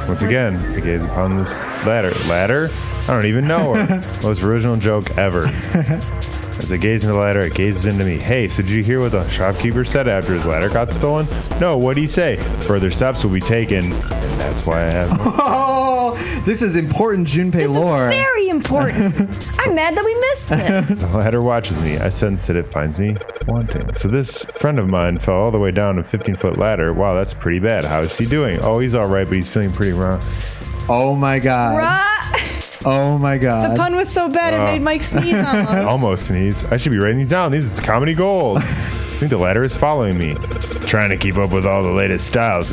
Once again, I gaze upon this ladder. Ladder? I don't even know her. Most original joke ever. As I gaze into the ladder, it gazes into me. Hey, so did you hear what the shopkeeper said after his ladder got stolen? No, what'd he say? Further steps will be taken, and that's why I have... Oh, this is important Junpei lore. This is very important. I'm mad that we missed this. The ladder watches me. I sense that it finds me wanting. So this friend of mine fell all the way down a 15-foot ladder. Wow, that's pretty bad. How is he doing? Oh, he's all right, but he's feeling pretty wrong. Oh, my God. Oh, my God. The pun was so bad it made Mike sneeze almost. Almost sneeze. I should be writing these down. These is comedy gold. I think the ladder is following me. Trying to keep up with all the latest styles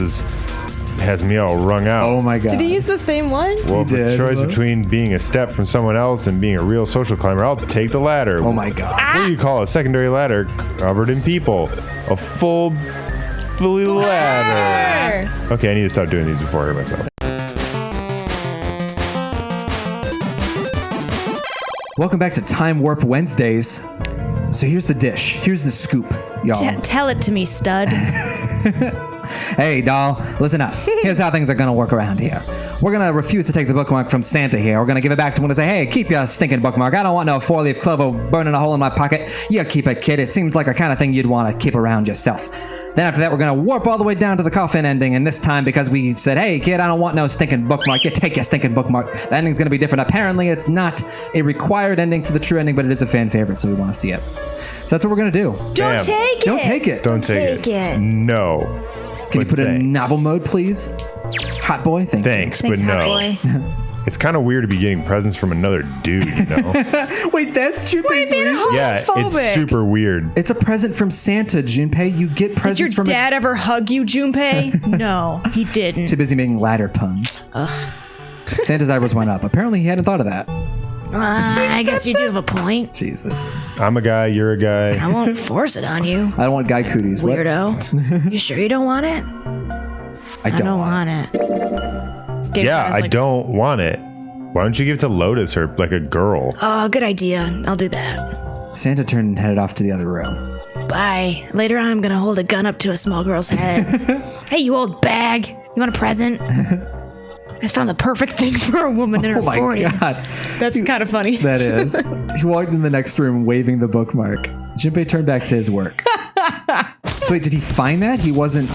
has me all wrung out. Oh, my God. Did he use the same one? Well, if the choice between being a step from someone else and being a real social climber, I'll take the ladder. Oh, my God. What do you call a secondary ladder covered in people? A full ladder. Okay, I need to stop doing these before I hurt myself. Welcome back to Time Warp Wednesdays. So here's the dish. Here's the scoop, y'all. Tell it to me, stud. Hey, doll, listen up. Here's how things are going to work around here. We're going to refuse to take the bookmark from Santa here. We're going to give it back to him and say, hey, keep your stinking bookmark. I don't want no four-leaf clover burning a hole in my pocket. You keep it, kid. It seems like a kind of thing you'd want to keep around yourself. Then after that, we're going to warp all the way down to the coffin ending. And this time, because we said, hey, kid, I don't want no stinking bookmark. You take your stinking bookmark. The ending's going to be different. Apparently, it's not a required ending for the true ending, but it is a fan favorite, so we want to see it. So that's what we're going to do. Don't take it. Don't take it. Don't take it. No. Can you put it in novel mode, please? Hot boy, Thanks, but no. Hot boy. It's kind of weird to be getting presents from another dude, you know? Wait, that's Junpei's reason? Yeah, it's super weird. It's a present from Santa, Junpei. You get presents from... Did your dad ever hug you, Junpei? No, he didn't. Too busy making ladder puns. Ugh. Santa's eyebrows went up. Apparently, he hadn't thought of that. I guess you do have a point. Jesus. I'm a guy, you're a guy. I won't force it on you. I don't want guy cooties. Weirdo. You sure you don't want it? I don't want it. Yeah, I don't want it. Why don't you give it to Lotus or like a girl? Oh, good idea. I'll do that. Santa turned and headed off to the other room. Bye. Later on, I'm going to hold a gun up to a small girl's head. Hey, you old bag. You want a present? I just found the perfect thing for a woman in her 40s. Oh my God. That's kind of funny. That is. He walked in the next room waving the bookmark. Junpei turned back to his work. So wait, did he find that? He wasn't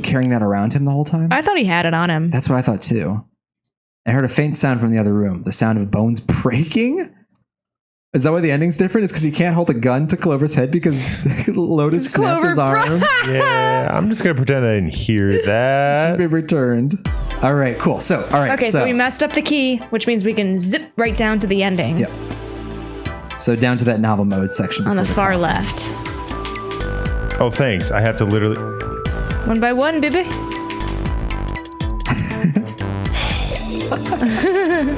carrying that around him the whole time? I thought he had it on him. That's what I thought too. I heard a faint sound from the other room. The sound of bones breaking? Is that why the ending's different? It's because he can't hold a gun to Clover's head because Lotus snapped his arm? Yeah, I'm just going to pretend I didn't hear that. Junpei returned. All right, cool. So we messed up the key, which means we can zip right down to the ending. Yep. So down to that novel mode section. On the far left. Oh, thanks. I have to literally... One by one, baby.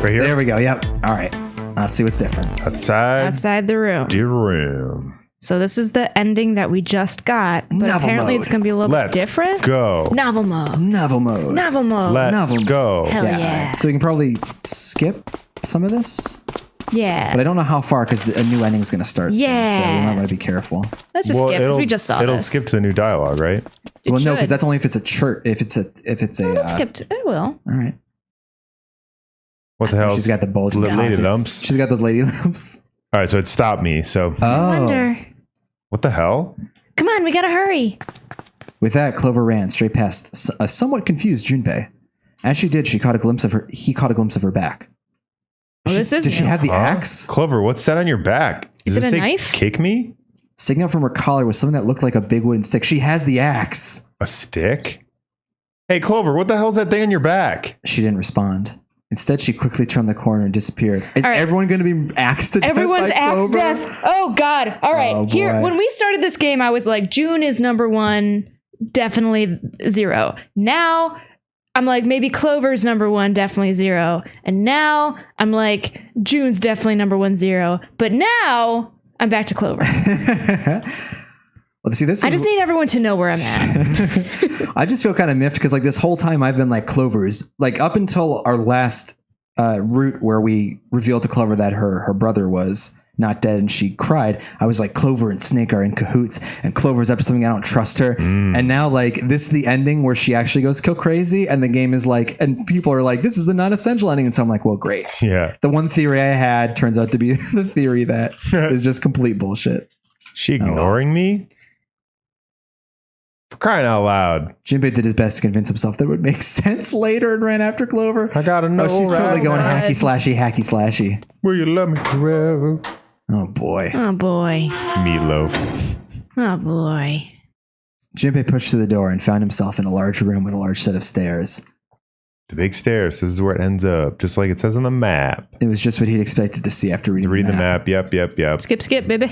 Right here? There we go. Yep. All right. Let's see what's different. Outside the room. The room. So this is the ending that we just got, but novel apparently mode. It's going to be a little bit different. Go. Novel mode. Novel mode. Novel mode. Let's go. Hell yeah. So we can probably skip some of this. Yeah. But I don't know how far because a new ending is going to start soon, so we might want to be careful. Let's just skip because we just saw It'll this. skip to the new dialogue, right? Well, no, because that's only if it's a church. If it's a. Let's skip. It will. All right. What the hell? She's got the bulging lady pockets. lumps. She's got those lady lumps. All right, so it stopped me. So. I wonder. What the hell? Come on, we gotta hurry. With that, Clover ran straight past a somewhat confused Junpei. As she did, he caught a glimpse of her back. Oh, this is Does she have the axe? Clover, what's that on your back? Is it a knife? Kick me? Sticking up from her collar was something that looked like a big wooden stick. She has the axe. A stick? Hey, Clover, what the hell's that thing on your back? She didn't respond. Instead, she quickly turned the corner and disappeared. Is everyone going to be axed to death? Everyone's axed death. Oh, God. All right. Here, when we started this game, I was like, June is number 1, definitely 0. Now, I'm like, maybe Clover's number 1, definitely 0. And now, I'm like, June's definitely number 1, 0. But now, I'm back to Clover. Well, see, I just need everyone to know where I'm at. I just feel kind of miffed because like this whole time I've been like Clover's, like up until our last route where we revealed to Clover that her brother was not dead, and she cried, I was like, Clover and Snake are in cahoots, and Clover's up to something, I don't trust her. And now, like, this is the ending where she actually goes kill crazy, and the game is like, and people are like, this is the non-essential ending, and so I'm like, well, great. Yeah. The one theory I had turns out to be the theory that is just complete bullshit. She ignoring me? For crying out loud. Jinbei did his best to convince himself that it would make sense later and ran after Clover. I gotta know. Oh, she's totally going hacky slashy. Will you love me forever? Oh boy. Oh boy. Meatloaf. Oh boy. Jinbei pushed through the door and found himself in a large room with a large set of stairs. The big stairs. This is where it ends up, just like it says on the map. It was just what he'd expected to see after reading Read the map. Yep. Skip, baby.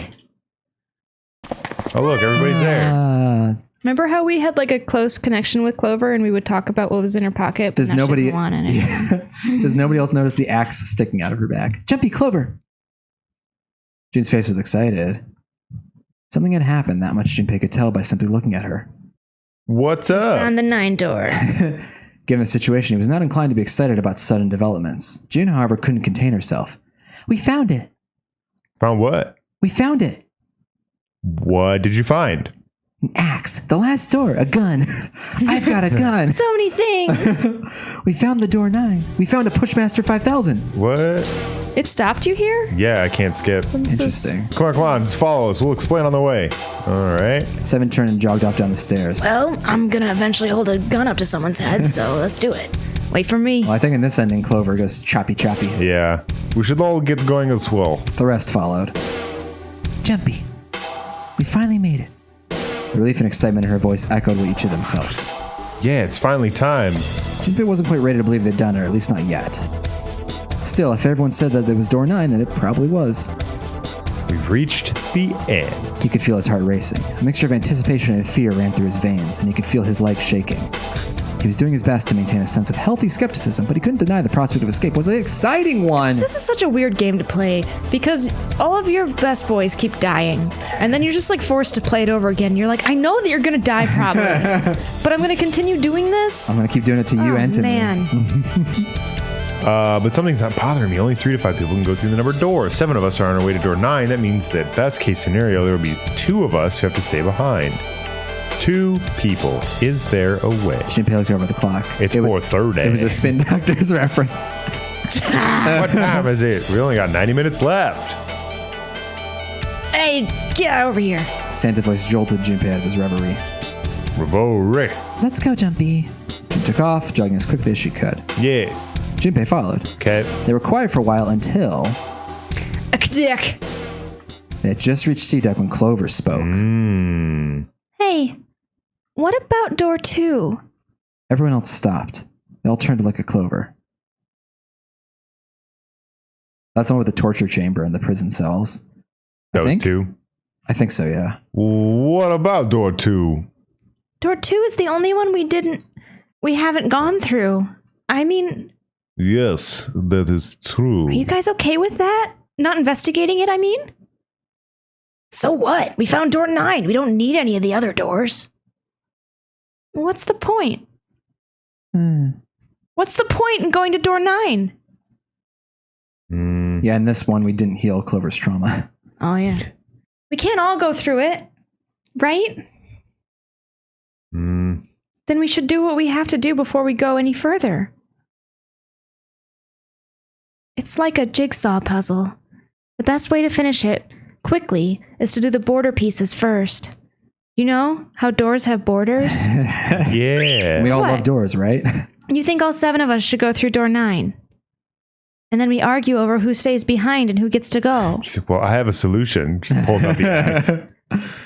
Oh, look, everybody's there. Remember how we had like a close connection with Clover and we would talk about what was in her pocket? Does nobody want it? Does nobody else notice the axe sticking out of her back? Jumpy Clover. June's face was excited. Something had happened, that much Junpei could tell by simply looking at her. What's up? On the 9 door. Given the situation, he was not inclined to be excited about sudden developments. June, however, couldn't contain herself. We found it. Found what? We found it. What did you find? An axe. The last door. A gun. I've got a gun. So many things. We found the door 9. We found a Pushmaster 5000. What? It stopped you here? Yeah, I can't skip. Interesting. Come on, just follow us. We'll explain on the way. All right. Seven turned and jogged off down the stairs. Well, I'm gonna eventually hold a gun up to someone's head, so let's do it. Wait for me. Well, I think in this ending, Clover goes choppy. Yeah. We should all get going as well. The rest followed. Jumpy. We finally made it. The relief and excitement in her voice echoed what each of them felt. Yeah, it's finally time. Junpei wasn't quite ready to believe they'd done it, or at least not yet. Still, if everyone said that it was door 9, then it probably was. We've reached the end. He could feel his heart racing. A mixture of anticipation and fear ran through his veins, and he could feel his legs shaking. He was doing his best to maintain a sense of healthy skepticism, but he couldn't deny the prospect of escape was an exciting one. This is such a weird game to play because all of your best boys keep dying, and then you're just like forced to play it over again. You're like, I know that you're gonna die probably, but I'm gonna continue doing this. I'm gonna keep doing it to you and to me. But something's not bothering me. Only 3 to 5 people can go through the number door. 7 of us are on our way to door 9. That means that best case scenario, there will be 2 of us who have to stay behind. 2 people. Is there a way? Junpei looked over at the clock. It's 4:30. It was a Spin Doctors reference. What time is it? We only got 90 minutes left. Hey, get over here. Santa voice jolted Junpei out of his reverie. Reverie. Let's go, Jumpy. June took off, jogging as quickly as she could. Yeah. Junpei followed. Okay. They were quiet for a while until A dick. they had just reached C-Deck when Clover spoke. Hey, what about door 2? Everyone else stopped. They all turned to look at Clover. That's the one with the torture chamber and the prison cells. Those 2. I think so, yeah. What about door 2? Door 2 is the only one we haven't gone through. I mean, Yes, that is true. are you guys okay with that? Not investigating it, I mean? So what? We found door 9. We don't need any of the other doors. What's the point? What's the point in going to door 9? Yeah, in this one, we didn't heal Clover's trauma. Oh, yeah. We can't all go through it, right? Then we should do what we have to do before we go any further. It's like a jigsaw puzzle. The best way to finish it quickly is to do the border pieces first. You know how doors have borders? Yeah. We all What? love doors, right? You think all 7 of us should go through door 9? And then we argue over who stays behind and who gets to go. Well, I have a solution. Just pulls out the axe.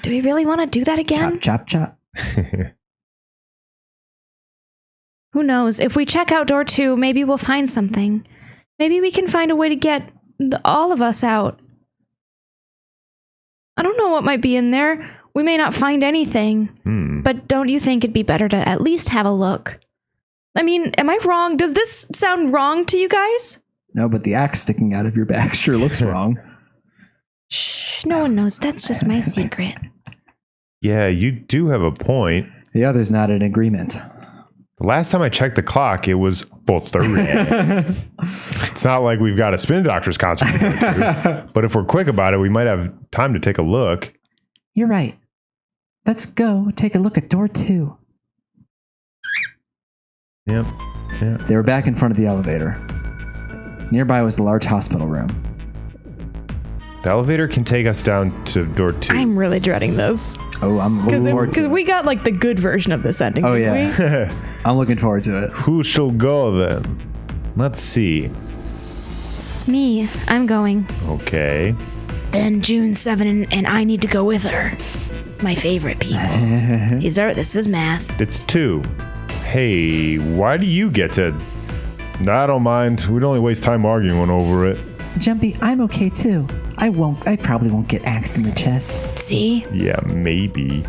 Do we really want to do that again? Chop, chop, chop. Who knows? If we check out door 2, maybe we'll find something. Maybe we can find a way to get all of us out. I don't know what might be in there. We may not find anything. But don't you think it'd be better to at least have a look? I mean, am I wrong? Does this sound wrong to you guys? No, but the axe sticking out of your back sure looks wrong. Shh, no one knows. That's just my secret. Yeah, you do have a point. The others nodded in agreement. The last time I checked the clock, it was 4:30. It's not like we've got a spin doctor's concert to go to, but if we're quick about it, we might have time to take a look. You're right. Let's go take a look at door 2. Yep. Yeah. They were back in front of the elevator. Nearby was the large hospital room. The elevator can take us down to door 2. I'm really dreading this. Oh, I'm looking forward to Because it. we got like the good version of this ending. Oh, didn't yeah. we? I'm looking forward to it. Who shall go then? Let's see. Me. I'm going. Okay. Then June 7 and I need to go with her. My favorite people. This is math. It's 2. Hey, why do you get to... I don't mind. We'd only waste time arguing over it. Jumpy, I'm okay too. I probably won't get axed in the chest. See? Yeah, maybe.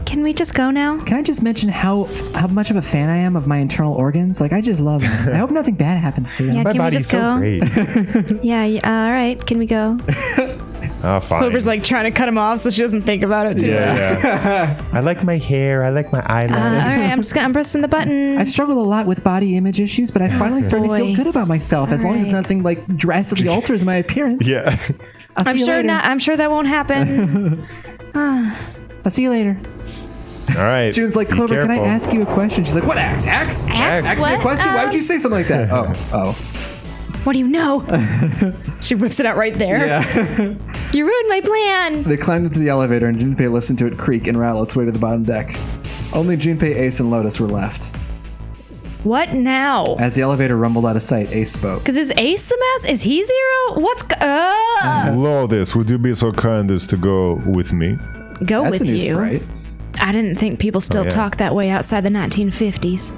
Can we just go now? Can I just mention how much of a fan I am of my internal organs? Like, I just love them. I hope nothing bad happens to them. Yeah, My can we body's just so go? great. Yeah, all right. Can we go? Oh, fine. Clover's like trying to cut him off so she doesn't think about it too much. Yeah. I like my hair. I like my eyeliner. All right, I'm pressing the button. I've struggled a lot with body image issues, but I finally started to feel Boy. good about myself as long as Alright. nothing like drastically alters my appearance. Yeah. I'll see I'm you sure later. not. I'm sure that won't happen. I'll see you later. All right. June's like, Be Clover, can I careful. ask you a question? She's like, what, axe? Axe? Ask me a What? question? Why would you say something like that? Oh. What do you know? She whips it out right there. Yeah. You ruined my plan. They climbed into the elevator and Junpei listened to it creak and rattle its way to the bottom deck. Only Junpei, Ace, and Lotus were left. What now? As the elevator rumbled out of sight, Ace spoke. Because is Ace the mess? Is he 0? What's... Lotus, would you be so kind as to go with me? Go That's with a new you. sprite. I didn't think people still yeah. talk that way outside the 1950s.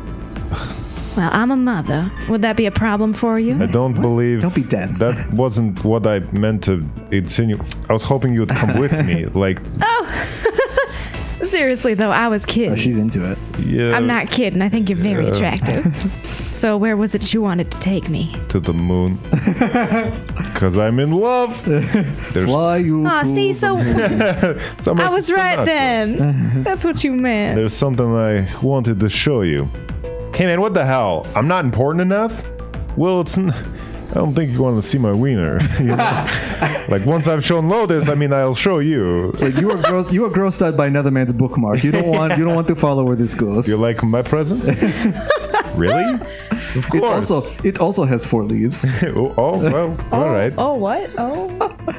Well, I'm a mother. Would that be a problem for you? I don't believe... Don't be dense. That wasn't what I meant to insinuate. I was hoping you would come with me. Like, Seriously, though, I was kidding. Oh, she's into it. yeah, I'm not kidding. I think you're very attractive. So where was it you wanted to take me? to the moon. Because I'm in love. There's Fly you. Oh, to see, the so so much I was right sonata. then. That's what you meant. There's something I wanted to show you. Hey man, what the hell? I'm not important enough? Well, I don't think you want to see my wiener. You know? Like once I've shown Lotus, I mean, I'll show you. Like you are grossed out by another man's bookmark. You don't want to follow where this goes. You like my present? Really? Of course. It also has 4 leaves. oh, well, all right. Oh, what? Oh.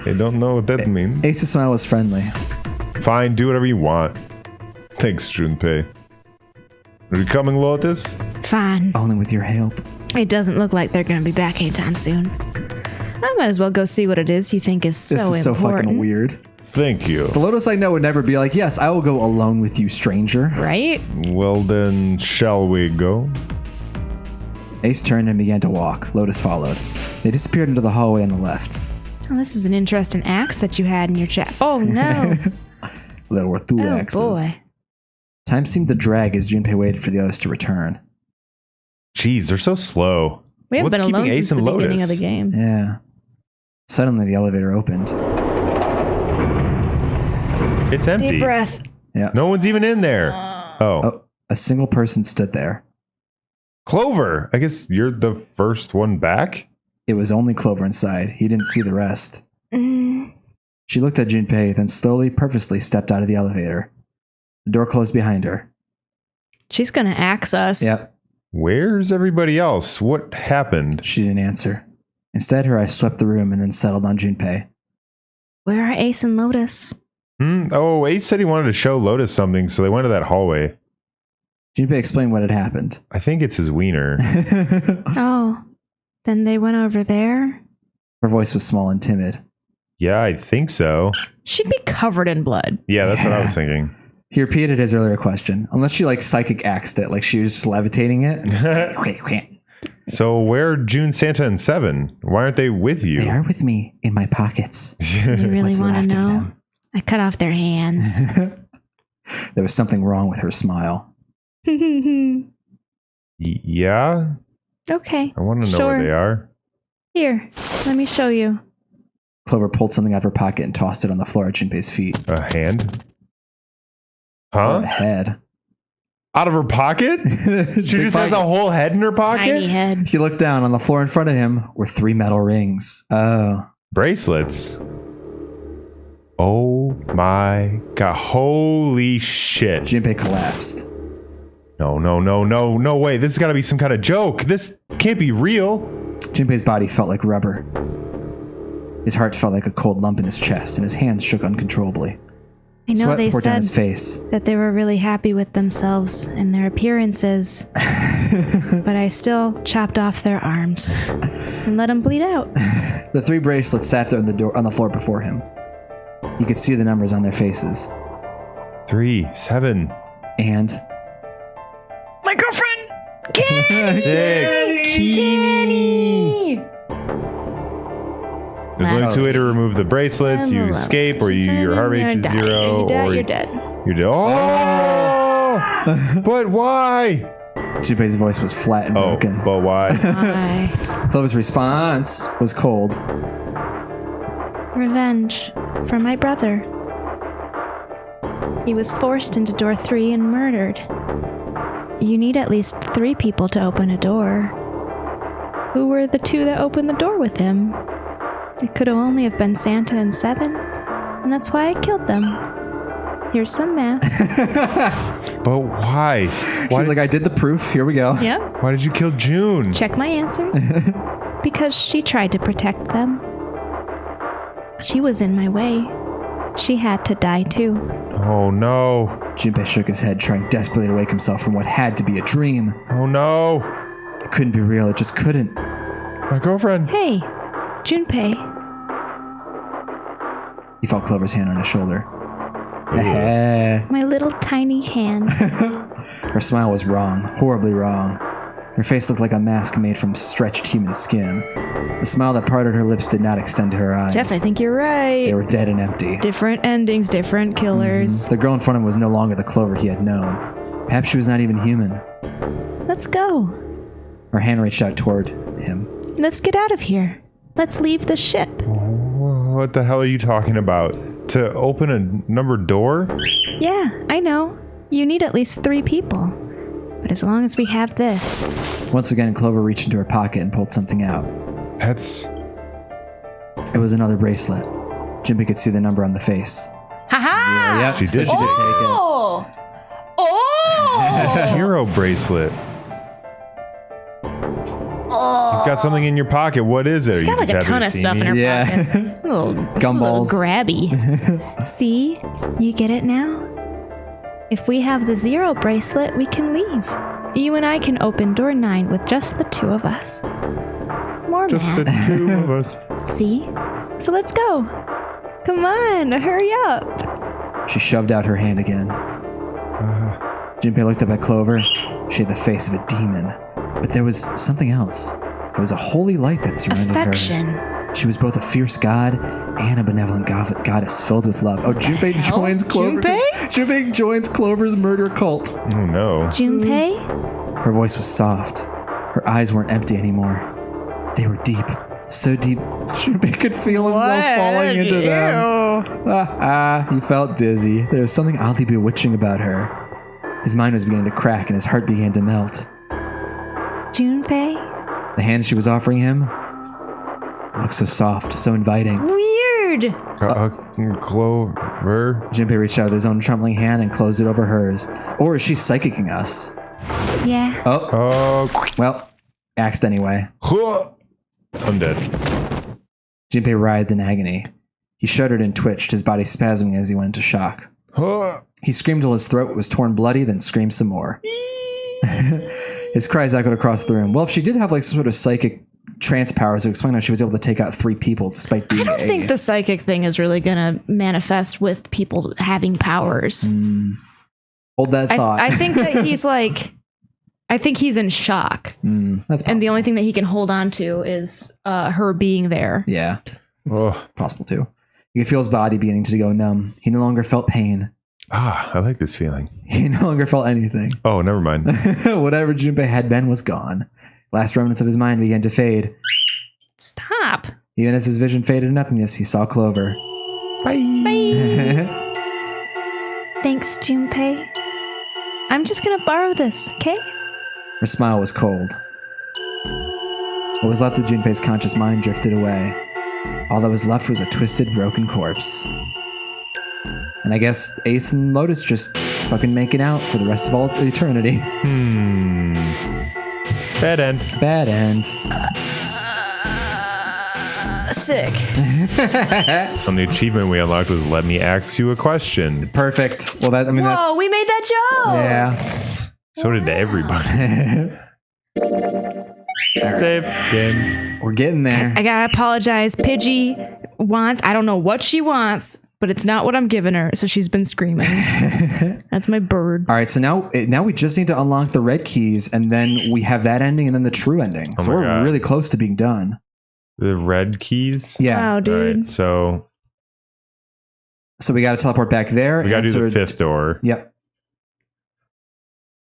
I don't know what that means. Ace's smile was friendly. Fine, do whatever you want. Thanks, Junpei. Are you coming, Lotus? Fine. Only with your help. It doesn't look like they're going to be back anytime soon. I might as well go see what it is you think is This so is so important. fucking weird. Thank you. The Lotus I know would never be like, yes, I will go alone with you, stranger. Right? Well then, shall we go? Ace turned and began to walk. Lotus followed. They disappeared into the hallway on the left. Oh, this is an interesting axe that you had in your chat. Oh, no. There were 2 Oh, axes. boy. Time seemed to drag as Junpei waited for the others to return. Jeez, they're so slow. We haven't What's been alone keeping since Ace the and beginning of Lotus? the game. Yeah. Suddenly the elevator opened. It's empty. Deep breath. Yeah. No one's even in there. Oh, a single person stood there. Clover, I guess you're the first one back? It was only Clover inside. He didn't see the rest. Mm. She looked at Junpei, then slowly, purposely stepped out of the elevator. The door closed behind her. She's going to axe us. Yep. Where's everybody else? What happened? She didn't answer. Instead, her eyes swept the room and then settled on Junpei. Where are Ace and Lotus? Oh, Ace said he wanted to show Lotus something, so they went to that hallway. Junpei explained what had happened. I think it's his wiener. Oh, then they went over there? Her voice was small and timid. Yeah, I think so. She'd be covered in blood. Yeah, that's what I was thinking. He repeated his earlier question. Unless she like psychic axed it, like she was just levitating it. Okay. So where are June, Santa, and Seven? Why aren't they with you? They are with me in my pockets. You really What's want left to of know? them? I cut off their hands. There was something wrong with her smile. Okay. Yeah? I want to know Sure. where they are. Here, let me show you. Clover pulled something out of her pocket and tossed it on the floor at Junpei's feet. A hand? Or Huh? a head. Out of her pocket? She just has a whole head in her pocket? Tiny head. He looked down. On the floor in front of him were 3 metal rings. Oh. Bracelets. Oh my god. Holy shit. Junpei collapsed. No way. This has got to be some kind of joke. This can't be real. Junpei's body felt like rubber. His heart felt like a cold lump in his chest, and his hands shook uncontrollably. I know Sweat they poured down said his face. that they were really happy with themselves and their appearances, but I still chopped off their arms and let them bleed out. The 3 bracelets sat there on the floor before him. You could see the numbers on their faces. 3, 7, and My girlfriend, Kenny! 6. Kenny! There's only 2 ways to remove the bracelets. You escape, or your heart rate is 0. You're dead. You're dead. Oh! But why? Junpei's voice was flat and broken. But why? Why? Clover's response was cold. Revenge for my brother. He was forced into door 3 and murdered. You need at least 3 people to open a door. Who were the 2 that opened the door with him? It could only have been Santa and 7, and that's why I killed them. Here's some math. But why? She's like, I did the proof. Here we go. Yep. Why did you kill June? Check my answers. Because she tried to protect them. She was in my way. She had to die too. Oh no. Junpei shook his head, trying desperately to wake himself from what had to be a dream. Oh no. It couldn't be real. It just couldn't. My girlfriend. Hey, Junpei. He felt Clover's hand on his shoulder. My little tiny hand. Her smile was wrong, horribly wrong. Her face looked like a mask made from stretched human skin. The smile that parted her lips did not extend to her eyes. Jeff, I think you're right. They were dead and empty. Different endings, different killers. The girl in front of him was no longer the Clover he had known. Perhaps she was not even human. Let's go. Her hand reached out toward him. Let's get out of here. Let's leave the ship. What the hell are you talking about? To open a numbered door? Yeah, I know. You need at least 3 people. But as long as we have this. Once again, Clover reached into her pocket and pulled something out. It was another bracelet. Junpei could see the number on the face. Haha! Yep, She so did. she could take Oh! Oh! Hero bracelet. You've got something in your pocket. What is it? She's got like a ton of stuff in her pocket. Little Gumballs. Grabby. See? You get it now? If we have the 0 bracelet, we can leave. You and I can open door 9 with just the 2 of us. More Just the math. 2 of us. See? So let's go. Come on, hurry up. She shoved out her hand again. Junpei looked up at Clover. She had the face of a demon. But there was something else. There was a holy light that surrounded Affection. her. She was both a fierce god and a benevolent goddess filled with love. Oh, Junpei joins Clover. Junpei joins Clover's murder cult. Oh no. Junpei? Her voice was soft. Her eyes weren't empty anymore. They were deep. So deep, Junpei could feel himself falling into them. He felt dizzy. There was something oddly bewitching about her. His mind was beginning to crack and his heart began to melt. Junpei? The hand she was offering him looked so soft, so inviting. Weird. Clover. Junpei reached out with his own trembling hand and closed it over hers. Or is she psychicking us? Yeah. Oh, well, axed anyway. I'm dead. Junpei writhed in agony. He shuddered and twitched, his body spasming as he went into shock. He screamed till his throat was torn bloody, then screamed some more. His cries echoed across the room. Well, if she did have like some sort of psychic trance powers, it would explain how she was able to take out 3 people despite being I don't think the psychic thing is really going to manifest with people having powers. Hold that thought. I think that he's like, I think he's in shock. That's possible. And the only thing that he can hold on to is her being there. Yeah. It's possible too. You could feel his body beginning to go numb. He no longer felt pain. I like this feeling. He no longer felt anything. Oh, never mind. Whatever Junpei had been was gone. Last remnants of his mind began to fade. Stop. Even as his vision faded to nothingness, he saw Clover. Bye. Thanks, Junpei. I'm just gonna borrow this, okay? Her smile was cold. What was left of Junpei's conscious mind drifted away. All that was left was a twisted, broken corpse. And I guess Ace and Lotus just fucking making out for the rest of all eternity. Bad end. Bad end. Sick. And the achievement we unlocked was let me ask you a question. Perfect. Well, that, I mean, Whoa, we made that joke. Yeah. So did everybody. Save game. We're getting there. I gotta apologize. Pidgey wants, I don't know what she wants, but it's not what I'm giving her. So she's been screaming. That's my bird. All right, so now we just need to unlock the red keys, and then we have that ending, and then the true ending. Oh so my we're God. really close to being done. The red keys? Yeah. Wow, All dude. right, so So we got to teleport back there. we got to and do the sort of- fifth door. Yep.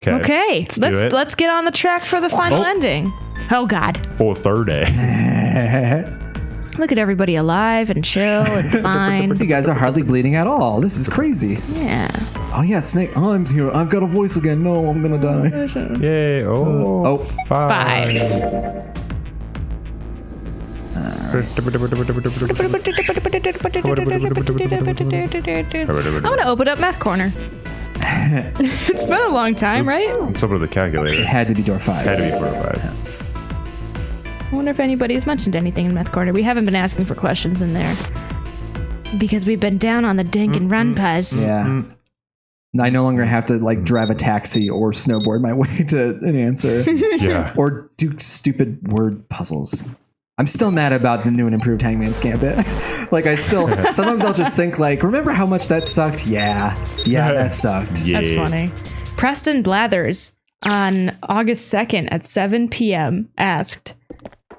Okay, do it. let's get on the track for the final ending. Oh God. 4:30. Look at everybody alive and chill and fine. You guys are hardly bleeding at all. This is crazy. Yeah. Oh yeah, Snake Arms here. I've got a voice again. No, I'm gonna die. Yay. Oh. 5. I want to open up Math Corner. It's been a long time, right? Let's open the calculator. It had to be door 5. Had to be 4 or 5. I wonder if anybody's mentioned anything in Math Corner. We haven't been asking for questions in there because we've been down on the dink and run buzz. Yeah. I no longer have to like drive a taxi or snowboard my way to an answer. Yeah. Or do stupid word puzzles. I'm still mad about the new and improved Hangman's Gambit. Like I still, sometimes I'll just think like, remember how much that sucked? Yeah, that sucked. Yeah. That's funny. Preston Blathers on August 2nd at 7 p.m. asked,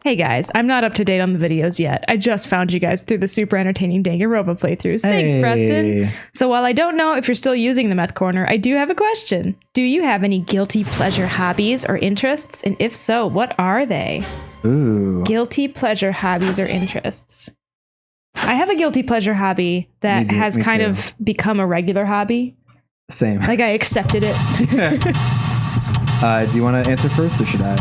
"Hey guys, I'm not up to date on the videos yet. I just found you guys through the super entertaining Danganronpa playthroughs. Thanks, Hey. Preston. So while I don't know if you're still using the Meth Corner, I do have a question. Do you have any guilty pleasure hobbies or interests? And if so, what are they?" Ooh. Guilty pleasure hobbies or interests. I have a guilty pleasure hobby that Me has too. kind of become a regular hobby. Same. Like I accepted it. Do you want to answer first or should I?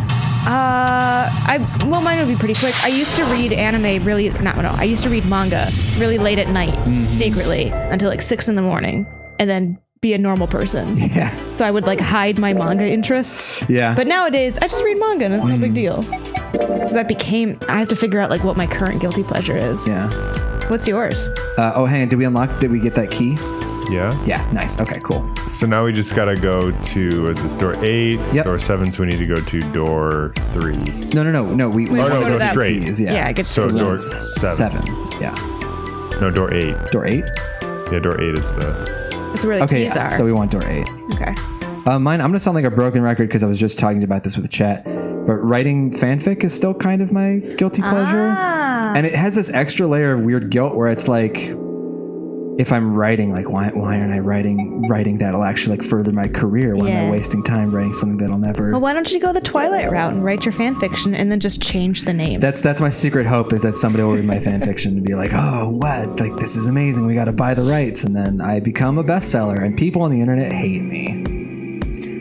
Well, mine would be pretty quick. I used to read anime I used to read manga really late at night, secretly, until like 6 a.m, and then be a normal person. Yeah. So I would like hide my manga interests. Yeah. But nowadays, I just read manga and it's no big deal. So that became, I have to figure out like what my current guilty pleasure is. Yeah. What's yours? Oh, hang on. Did we get that key? Yeah. Yeah. Nice. Okay, cool. So now we just gotta go to, is this door 8? Yep. Door 7, so we need to go to door 3. No. We Oh, no, go go straight. keys, yeah. Yeah, I get So to door keys. 7. Yeah. No, door 8. Door 8? Yeah, door 8 is the... It's where the Okay, keys yes. are. So we want door 8. Okay. Mine, I'm going to sound like a broken record because I was just talking about this with the chat, but writing fanfic is still kind of my guilty pleasure. Ah. And it has this extra layer of weird guilt where it's like, if I'm writing, like, why aren't I writing that'll actually like further my career? Why am Yeah. I wasting time writing something that'll never... Well, why don't you go the Twilight route and write your fan fiction and then just change the name? That's my secret hope, is that somebody will read my fan fiction and be like, oh, what? Like, this is amazing. We got to buy the rights. And then I become a bestseller and people on the internet hate me.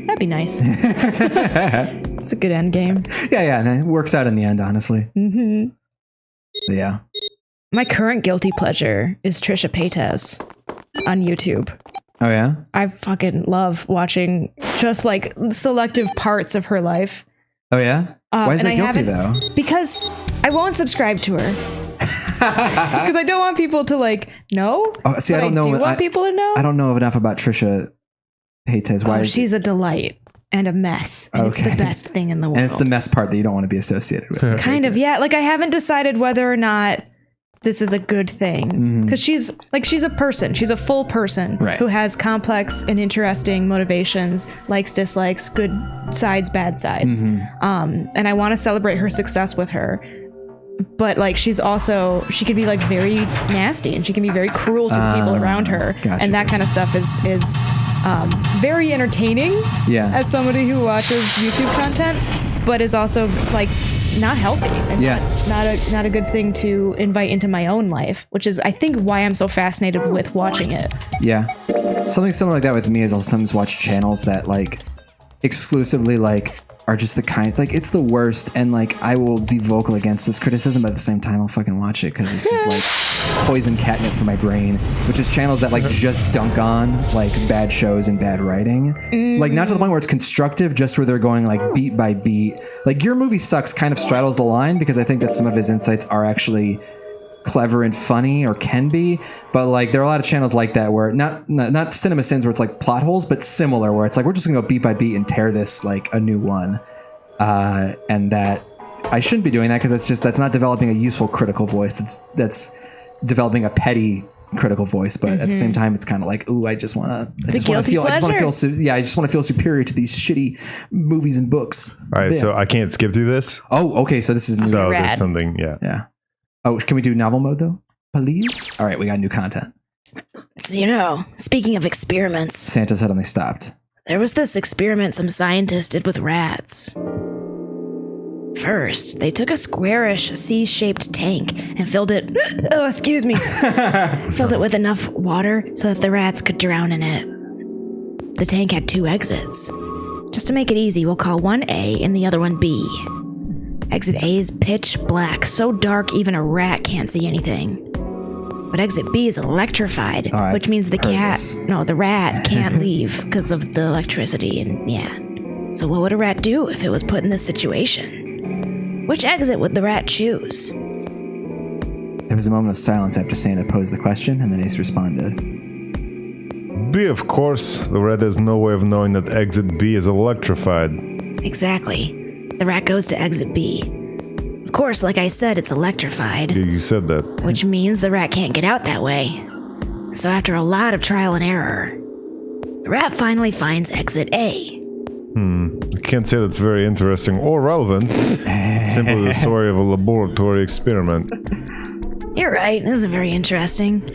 That'd be nice. It's a good end game. Yeah. And it works out in the end, honestly. Mm-hmm. But yeah. My current guilty pleasure is Trisha Paytas on YouTube. Oh, yeah? I fucking love watching just like selective parts of her life. Oh, yeah? Why is and that I guilty, though? haven't- Because I won't subscribe to her. Because I don't want people to like know. Oh, see, but I don't know. do want people to know. I don't know enough about Trisha Paytas. Why? Oh, is she's a delight and a mess. And it's Okay. the best thing in the world. and it's the mess part that you don't want to be associated with. Kind of, yeah. Like I haven't decided whether or not this is a good thing. Because she's a person. She's a full person Right. who has complex and interesting motivations, likes, dislikes, good sides, bad sides. And I want to celebrate her success with her. But like she can be like very nasty and she can be very cruel to people around her. Gotcha, And that kind of stuff is very entertaining Yeah. as somebody who watches YouTube content. but is also like not healthy and Yeah. not a good thing to invite into my own life, which is I think why I'm so fascinated with watching it. Yeah. Something similar like that with me is I'll sometimes watch channels that like exclusively like are just the kind like it's the worst, and like I will be vocal against this criticism, but at the same time I'll fucking watch it because it's just like poison catnip for my brain, which is channels that like just dunk on like bad shows and bad writing. Like not to the point where it's constructive, just where they're going like beat by beat. Like Your Movie Sucks kind of straddles the line because I think that some of his insights are actually clever and funny, or can be, but like there are a lot of channels like that where not Cinema Sins where it's like plot holes, but similar where it's like we're just gonna go beat by beat and tear this like a new one, and that I shouldn't be doing that because that's not developing a useful critical voice. That's developing a petty critical voice, but at the same time it's kind of like, ooh, I just want to feel superior to these shitty movies and books. All right, so I can't skip through this. Oh, okay, so this is new. So Rad. there's something, yeah. Oh, can we do novel mode though, please? All right, we got new content. So, speaking of experiments, Santa suddenly stopped. there was this experiment some scientists did with rats. First, they took a squarish C-shaped tank and filled it filled it with enough water so that the rats could drown in it. The tank had 2 exits. Just to make it easy, we'll call one A and the other one B. Exit A is pitch black, so dark even a rat can't see anything. But exit B is electrified, All right, which means the heard rat can't leave because of the electricity, and yeah. So what would a rat do if it was put in this situation? Which exit would the rat choose? There was a moment of silence after Santa posed the question, and then Ace responded. B, of course. The rat has no way of knowing that exit B is electrified. Exactly. The rat goes to exit B. Of course, like I said, it's electrified, Yeah, you said that. which means the rat can't get out that way. So after a lot of trial and error, the rat finally finds exit A. I can't say that's very interesting or relevant. It's simply the story of a laboratory experiment. You're right, this isn't very interesting.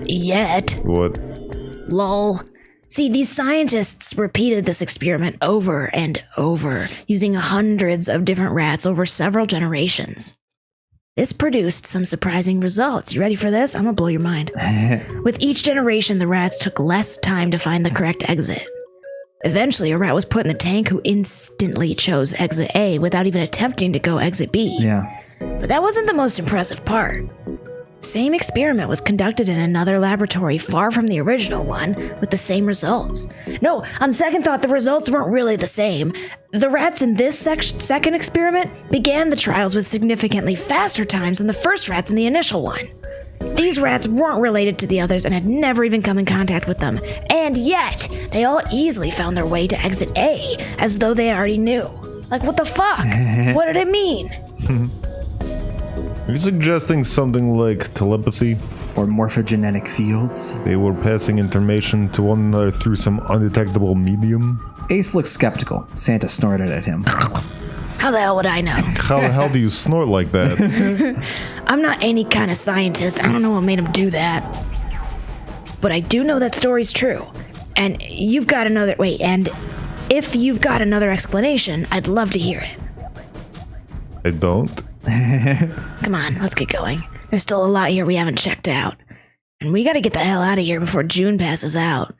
Yet. What? Lol. See, these scientists repeated this experiment over and over, using hundreds of different rats over several generations. This produced some surprising results. You ready for this? I'm gonna blow your mind. With each generation, the rats took less time to find the correct exit. Eventually, a rat was put in the tank who instantly chose exit A without even attempting to go exit B. Yeah. But that wasn't the most impressive part. Same experiment was conducted in another laboratory far from the original one with the same results. No, on second thought, the results weren't really the same. The rats in this second experiment began the trials with significantly faster times than the first rats in the initial one. These rats weren't related to the others and had never even come in contact with them. And yet, they all easily found their way to exit A, as though they already knew. Like, what the fuck? What did it mean? Are you suggesting something like telepathy? Or morphogenetic fields. They were passing information to one another through some undetectable medium? Ace looked skeptical. Santa snorted at him. How the hell would I know? How the hell do you snort like that? I'm not any kind of scientist. I don't know what made him do that. But I do know that story's true. And you've got another... Wait, and if you've got another explanation, I'd love to hear it. I don't. Come on, let's get going. There's still a lot here we haven't checked out. And we gotta get the hell out of here before June passes out.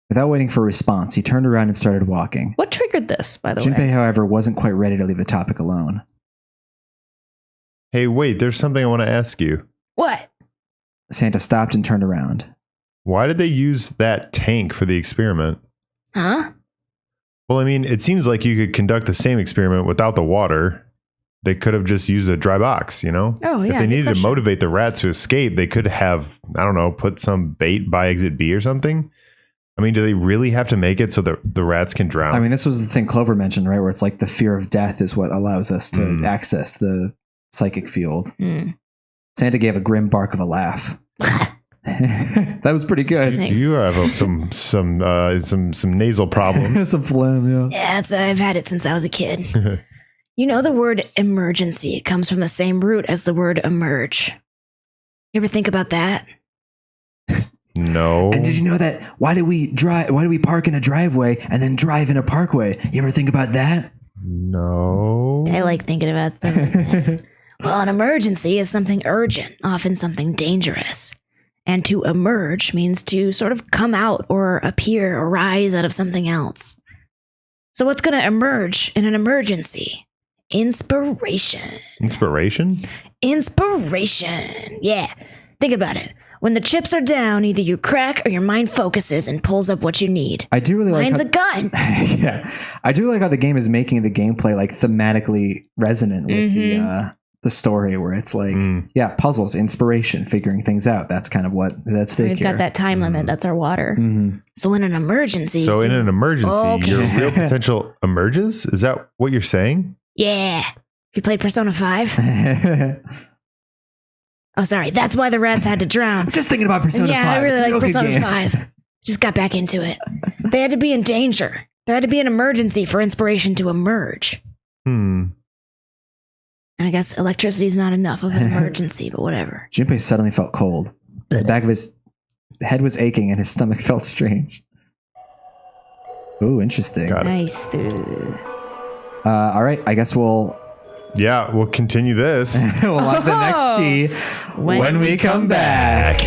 Without waiting for a response, he turned around and started walking. What triggered this, by the way? Junpei, however, wasn't quite ready to leave the topic alone. Hey, wait, there's something I want to ask you. What? Santa stopped and turned around. Why did they use that tank for the experiment? Huh? Well, I mean, it seems like you could conduct the same experiment without the water. They could have just used a dry box, you know? Oh, yeah. If they good needed question. to motivate the rats to escape, they could have, I don't know, put some bait by exit B or something. I mean, do they really have to make it so that the rats can drown? I mean, this was the thing Clover mentioned, right? Where it's like the fear of death is what allows us to access the psychic field. Santa gave a grim bark of a laugh. That was pretty good. Thanks. you have some nasal problems. Some phlegm, yeah. Yeah, I've had it since I was a kid. You know the word emergency comes from the same root as the word emerge. You ever think about that? No. And did you know that? Why do we park in a driveway and then drive in a parkway? You ever think about that? No. I like thinking about stuff like this. Well, an emergency is something urgent, often something dangerous. And to emerge means to sort of come out or appear or rise out of something else. So what's going to emerge in an emergency? Inspiration. Inspiration? Inspiration. Yeah. Think about it. When the chips are down, either you crack or your mind focuses and pulls up what you need. I do really Mine's like a gun. yeah, I do like how the game is making the gameplay like thematically resonant with the story, where it's like, puzzles, inspiration, figuring things out. That's kind of what that's stake We've here. got that time limit. That's our water. So in an emergency. So in an emergency, Okay. your real potential emerges? Is that what you're saying? Yeah. You played Persona 5? Oh, sorry. That's why the rats had to drown. I'm just thinking about Persona 5. Yeah, I really It's a like real good Persona game. 5. Just got back into it. They had to be in danger. There had to be an emergency for inspiration to emerge. And I guess electricity is not enough of an emergency, but whatever. Junpei suddenly felt cold. The back of his head was aching and his stomach felt strange. Ooh, interesting. Got it. Nice. All right, I guess we'll Yeah, we'll continue this. we'll lock the next key when we come back.